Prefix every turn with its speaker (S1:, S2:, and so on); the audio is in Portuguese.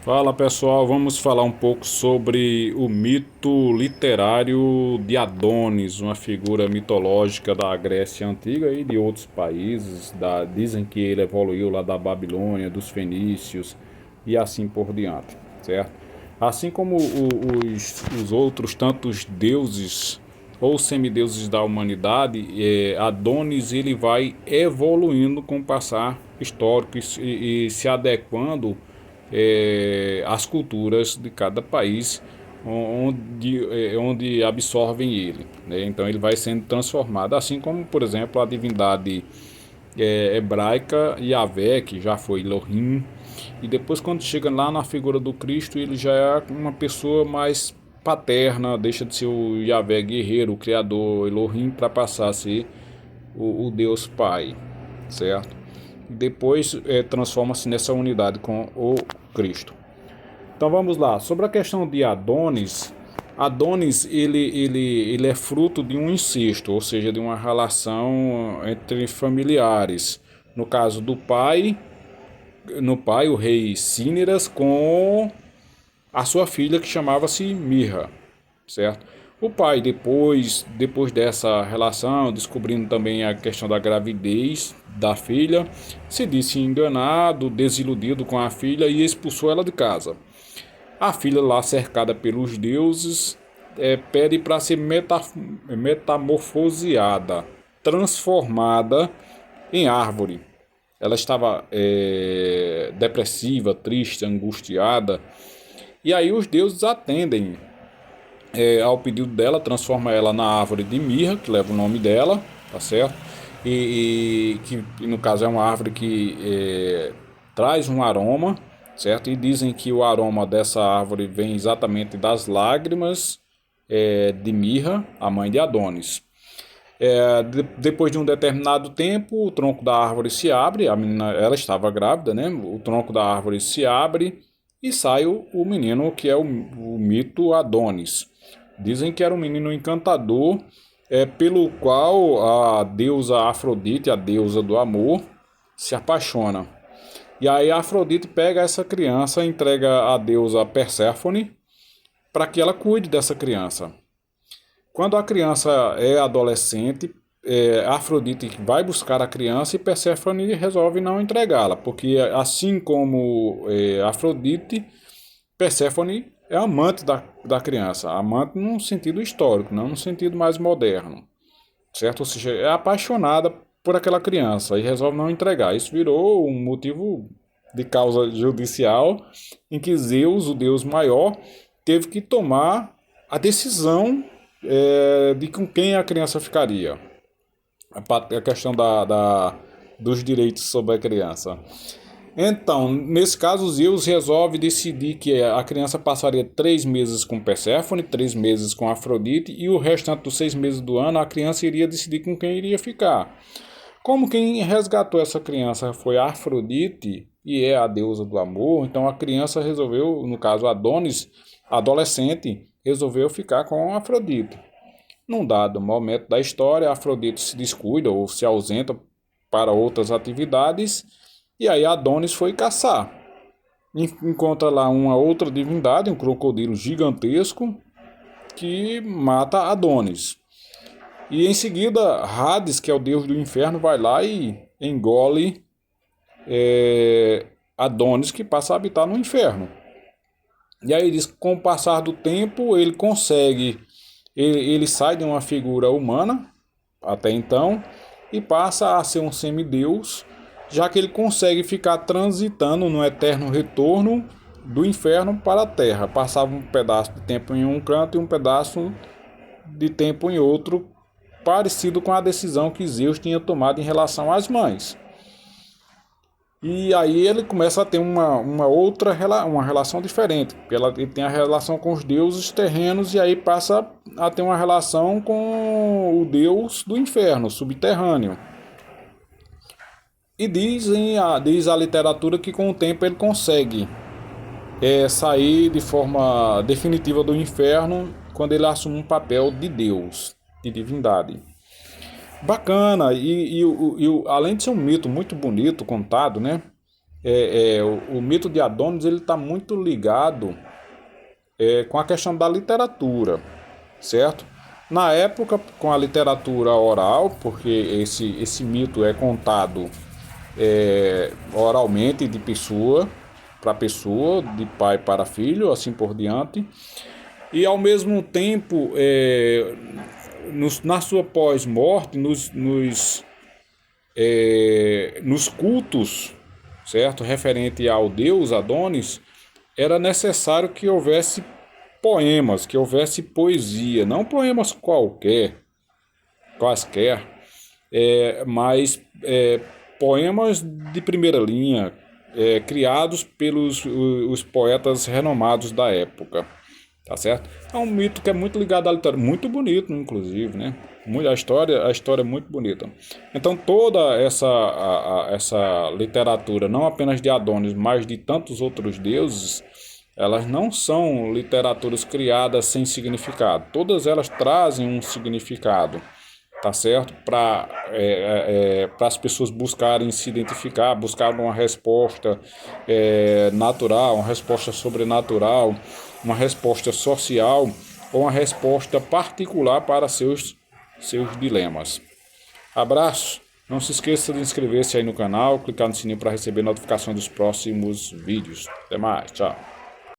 S1: Fala pessoal, vamos falar um pouco sobre o mito literário de Adonis, uma figura mitológica da Grécia Antiga e de outros países. Dizem que ele evoluiu lá da Babilônia, dos fenícios e assim por diante, certo? Assim como os outros tantos deuses ou semideuses da humanidade, Adonis ele vai evoluindo com o passar histórico e se adequando as culturas de cada país onde absorvem ele, né? Então ele vai sendo transformado, assim como, por exemplo, a divindade hebraica Yahvé, que já foi Elohim, e depois quando chega lá na figura do Cristo, ele já é uma pessoa mais paterna, deixa de ser o Yahvé guerreiro, o criador Elohim, para passar a ser o Deus Pai, certo? Depois transforma-se nessa unidade com o Cristo. Então vamos lá, sobre a questão de Adonis. Adonis ele é fruto de um incesto, ou seja, de uma relação entre familiares. No caso do pai, no pai o rei Cíneras com a sua filha que chamava-se Mirra, certo? O pai, depois dessa relação, descobrindo também a questão da gravidez da filha, se disse enganado, desiludido com a filha e expulsou ela de casa. A filha, lá cercada pelos deuses, pede para ser metamorfoseada, transformada em árvore. Ela estava depressiva, triste, angustiada, e aí os deuses atendem ao pedido dela, transforma ela na árvore de mirra, que leva o nome dela, tá certo? E que no caso é uma árvore que traz um aroma, certo? E dizem que o aroma dessa árvore vem exatamente das lágrimas de Mirra, a mãe de Adonis. Depois de um determinado tempo, o tronco da árvore se abre, a menina, ela estava grávida, né? O tronco da árvore se abre e sai o menino que é o mito Adonis. Dizem que era um menino encantador, pelo qual a deusa Afrodite, a deusa do amor, se apaixona. E aí a Afrodite pega essa criança e entrega à deusa Perséfone para que ela cuide dessa criança. Quando a criança é adolescente, Afrodite vai buscar a criança e Perséfone resolve não entregá-la, porque assim como Afrodite, Perséfone é amante da criança, amante num sentido histórico, não num sentido mais moderno, certo? Ou seja, é apaixonada por aquela criança e resolve não entregar. Isso virou um motivo de causa judicial em que Zeus, o deus maior, teve que tomar a decisão de com quem a criança ficaria. A questão dos direitos sobre a criança. Então, nesse caso, Zeus resolve decidir que a criança passaria 3 meses com Perséfone, 3 meses com Afrodite, e o restante dos 6 meses do ano a criança iria decidir com quem iria ficar. Como quem resgatou essa criança foi Afrodite, e é a deusa do amor, então a criança resolveu, no caso Adonis, adolescente, resolveu ficar com Afrodite. Num dado momento da história, Afrodite se descuida ou se ausenta para outras atividades, e aí Adonis foi caçar. Encontra lá uma outra divindade, um crocodilo gigantesco, que mata Adonis. E em seguida, Hades, que é o deus do inferno, vai lá e engole Adonis, que passa a habitar no inferno. E aí diz que com o passar do tempo ele consegue, ele sai de uma figura humana, até então, e passa a ser um semideus, já que ele consegue ficar transitando no eterno retorno do inferno para a terra. Passava um pedaço de tempo em um canto e um pedaço de tempo em outro, parecido com a decisão que Zeus tinha tomado em relação às mães. E aí ele começa a ter uma outra uma relação diferente. Ele tem a relação com os deuses terrenos e aí passa a ter uma relação com o deus do inferno, subterrâneo. E diz a literatura que com o tempo ele consegue sair de forma definitiva do inferno quando ele assume um papel de Deus, de divindade. Bacana, além de ser um mito muito bonito contado, né? o mito de Adonis ele está muito ligado com a questão da literatura, certo? Na época, com a literatura oral, porque esse mito é contado oralmente de pessoa para pessoa, de pai para filho, assim por diante, e ao mesmo tempo, na sua pós-morte, nos cultos, certo, referente ao deus Adonis, era necessário que houvesse poemas, que houvesse poesia, não poemas quaisquer, mas poemas de primeira linha, criados pelos os poetas renomados da época, tá certo? É um mito que é muito ligado à literatura, muito bonito, inclusive, né? A história é muito bonita. Então toda essa literatura, não apenas de Adonis, mas de tantos outros deuses, elas não são literaturas criadas sem significado. Todas elas trazem um significado, tá certo? Para as pessoas buscarem se identificar, buscar uma resposta natural, uma resposta sobrenatural, uma resposta social ou uma resposta particular para seus dilemas. Abraço! Não se esqueça de inscrever-se aí no canal, clicar no sininho para receber notificações dos próximos vídeos. Até mais, tchau!